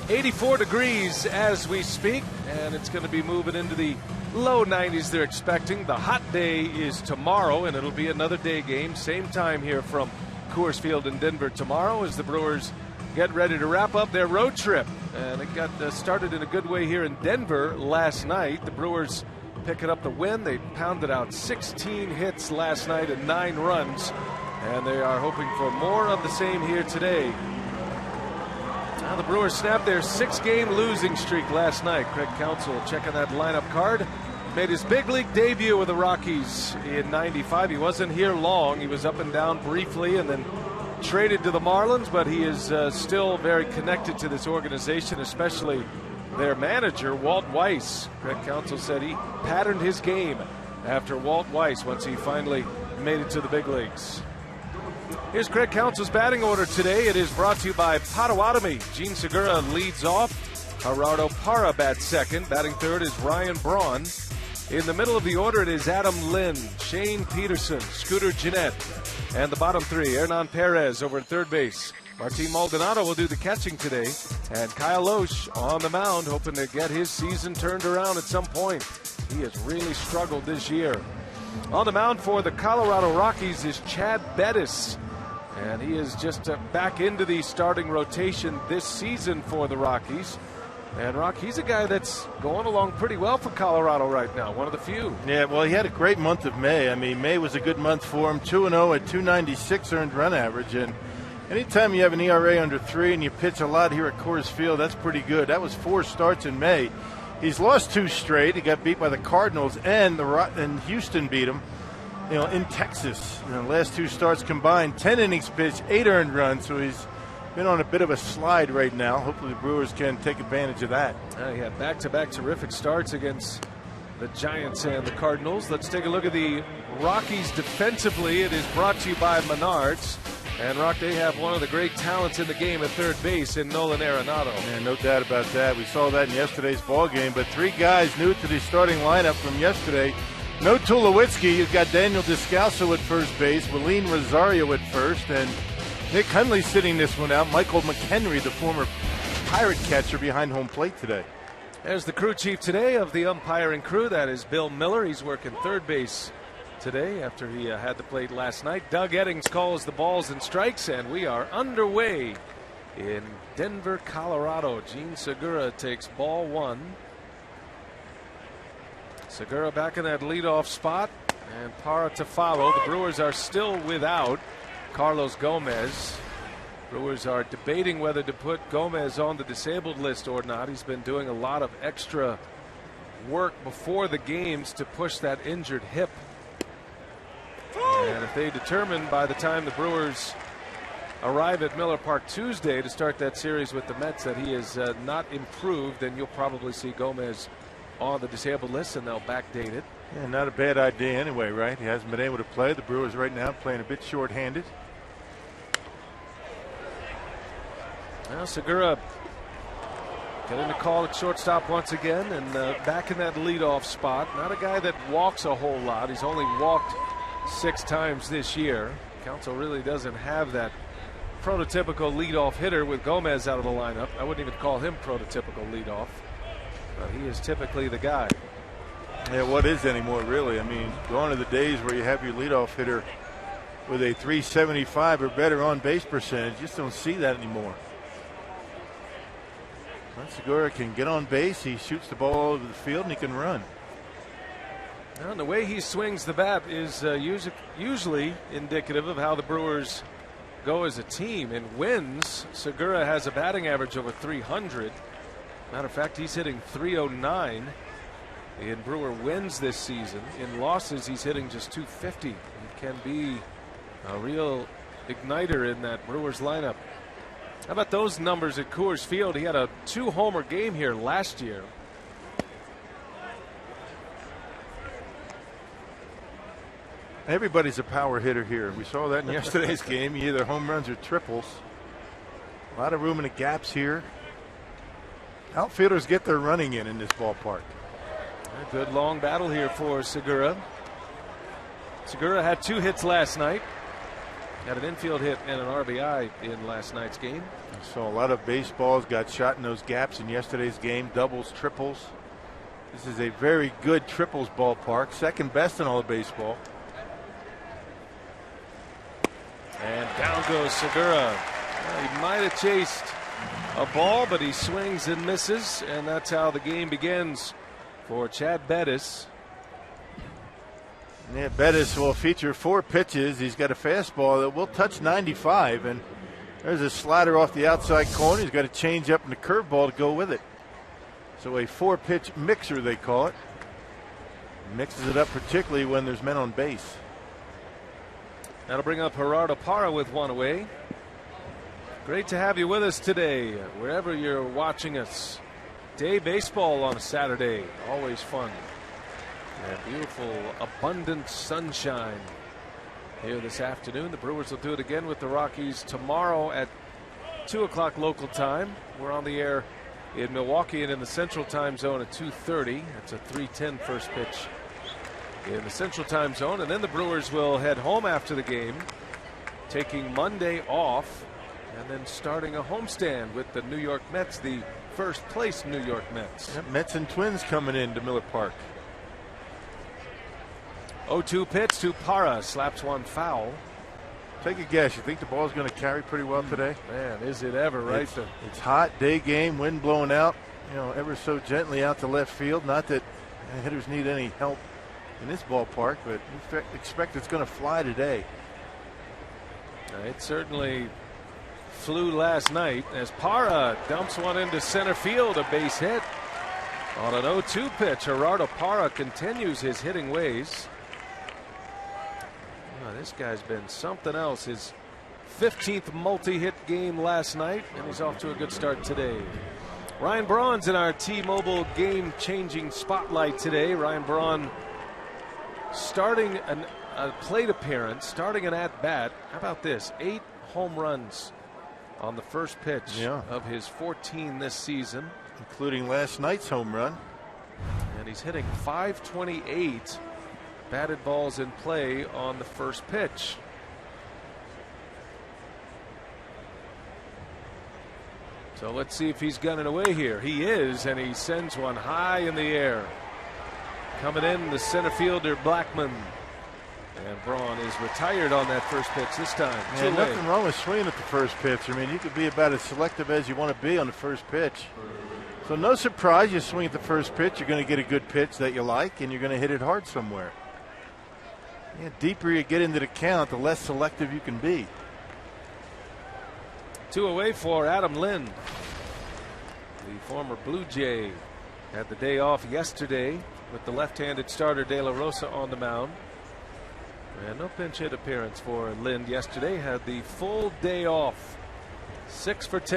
84 degrees as we speak, and it's going to be moving into the low 90s they're expecting. The hot day is tomorrow, and it'll be another day game. Same time here from Coors Field in Denver tomorrow as the Brewers get ready to wrap up their road trip. And it got started in a good way here in Denver last night. The Brewers picking up the win. They pounded out 16 hits last night and 9 runs. And they are hoping for more of the same here today. Now the Brewers snapped their 6-game losing streak last night. Craig Counsell checking that lineup card. Made his big league debut with the Rockies in '95. He wasn't here long. He was up and down briefly and then traded to the Marlins, but he is still very connected to this organization, especially their manager, Walt Weiss. Craig Counsell said he patterned his game after Walt Weiss once he finally made it to the big leagues. Here's Craig Counsell's batting order today. It is brought to you by Potawatomi. Gene Segura leads off. Gerardo Parra bats second. Batting third is Ryan Braun. In the middle of the order, it is Adam Lynn, Shane Peterson, Scooter Gennett, and the bottom three, Hernan Perez over at third base. Martin Maldonado will do the catching today, and Kyle Loesch on the mound, hoping to get his season turned around at some point. He has really struggled this year. On the mound for the Colorado Rockies is Chad Bettis, and he is just back into the starting rotation this season for the Rockies. And Rock, he's a guy that's going along pretty well for Colorado right now, one of the few. Yeah, well, he had a great month of May. I mean, May was a good month for him, 2-0 at 296 earned run average. And anytime you have an ERA under 3 and you pitch a lot here at Coors Field, that's pretty good. That was 4 starts in May. He's lost 2 straight. He got beat by the Cardinals, and Houston beat him, in Texas. The last 2 starts combined, 10 innings pitched, 8 earned runs. So he's been on a bit of a slide right now. Hopefully the Brewers can take advantage of that. He had back-to-back terrific starts against the Giants and the Cardinals. Let's take a look at the Rockies defensively. It is brought to you by Menards. And, Rock, they have one of the great talents in the game at third base in Nolan Arenado. Yeah, no doubt about that. We saw that in yesterday's ball game. But 3 guys new to the starting lineup from yesterday. No Tulowitzki. You've got Daniel Descalso at first base, Willeen Rosario at first, and Nick Hundley sitting this one out. Michael McHenry, the former Pirate catcher, behind home plate today. There's the crew chief today of the umpiring crew. That is Bill Miller. He's working third base today after he had the plate last night. Doug Eddings calls the balls and strikes, and we are underway in Denver, Colorado. Gene Segura takes ball 1. Segura back in that leadoff spot, and Parra to follow. The Brewers are still without Carlos Gomez. Brewers are debating whether to put Gomez on the disabled list or not. He's been doing a lot of extra work before the games to push that injured hip. And if they determine by the time the Brewers arrive at Miller Park Tuesday to start that series with the Mets that he is not improved, then you'll probably see Gomez on the disabled list, and they'll backdate it. Yeah, not a bad idea anyway, right? He hasn't been able to play. The Brewers right now playing a bit short-handed. Now Segura getting the call at shortstop once again, and back in that leadoff spot. Not a guy that walks a whole lot. He's only walked 6 times this year. Counsell really doesn't have that prototypical leadoff hitter with Gomez out of the lineup. I wouldn't even call him prototypical leadoff, but he is typically the guy. Yeah, what is anymore, really? I mean, gone are the days where you have your leadoff hitter with a 375 or better on base percentage. You just don't see that anymore. Well, Segura can get on base, he shoots the ball all over the field, and he can run. And the way he swings the bat is usually indicative of how the Brewers go as a team. In wins, Segura has a batting average over 300. Matter of fact, he's hitting 309 in Brewer wins this season. In losses, he's hitting just 250. He can be a real igniter in that Brewers lineup. How about those numbers at Coors Field? He had a 2-homer game here last year. Everybody's a power hitter here. We saw that in yesterday's game. Either home runs or triples. A lot of room in the gaps here. Outfielders get their running in this ballpark. A good long battle here for Segura. Segura had 2 hits last night. Had an infield hit and an RBI in last night's game. So a lot of baseballs got shot in those gaps in yesterday's game. Doubles, triples. This is a very good triples ballpark. Second best in all of baseball. And down goes Segura. Well, he might have chased a ball, but he swings and misses, and that's how the game begins for Chad Bettis. Yeah, Bettis will feature 4 pitches. He's got a fastball that will touch 95, and there's a slider off the outside corner. He's got a changeup and a curveball to go with it. So a 4-pitch mixer, they call it. Mixes it up particularly when there's men on base. That'll bring up Gerardo Parra with one away. Great to have you with us today, wherever you're watching us. Day baseball on a Saturday, always fun. And beautiful, abundant sunshine here this afternoon. The Brewers will do it again with the Rockies tomorrow at 2 o'clock local time. We're on the air in Milwaukee and in the Central Time Zone at 2:30. It's a 3:10 first pitch in the Central Time Zone, and then the Brewers will head home after the game, taking Monday off, and then starting a homestand with the New York Mets, the first place New York Mets. Yep, Mets and Twins coming into Miller Park. 0-2 pitch to Parra, slaps one foul. Take a guess. You think the ball's going to carry pretty well today? Man, is it ever, right? It's hot, day game, wind blowing out, ever so gently out to left field. Not that hitters need any help in this ballpark, but we expect it's going to fly today. It certainly flew last night as Parra dumps one into center field, a base hit on an 0-2 pitch. Gerardo Parra continues his hitting ways. This guy's been something else. His 15th multi-hit game last night, and he's off to a good start today. Ryan Braun's in our T-Mobile game-changing spotlight today. Ryan Braun starting a plate appearance, starting an at-bat. How about this? 8 home runs on the first pitch of his 14 this season, including last night's home run. And he's hitting .528 batted balls in play on the first pitch. So let's see if he's gunning away here. He is, and he sends one high in the air. Coming in, the center fielder Blackman. And Braun is retired on that first pitch this time. Yeah, nothing wrong with swinging at the first pitch. I mean, you could be about as selective as you want to be on the first pitch. So no surprise, you swing at the first pitch, you're going to get a good pitch that you like, and you're going to hit it hard somewhere. The deeper you get into the count, the less selective you can be. 2 away for Adam Lind. The former Blue Jay had the day off yesterday with the left-handed starter De La Rosa on the mound. And no pinch hit appearance for Lind yesterday. Had the full day off. 6 for 10.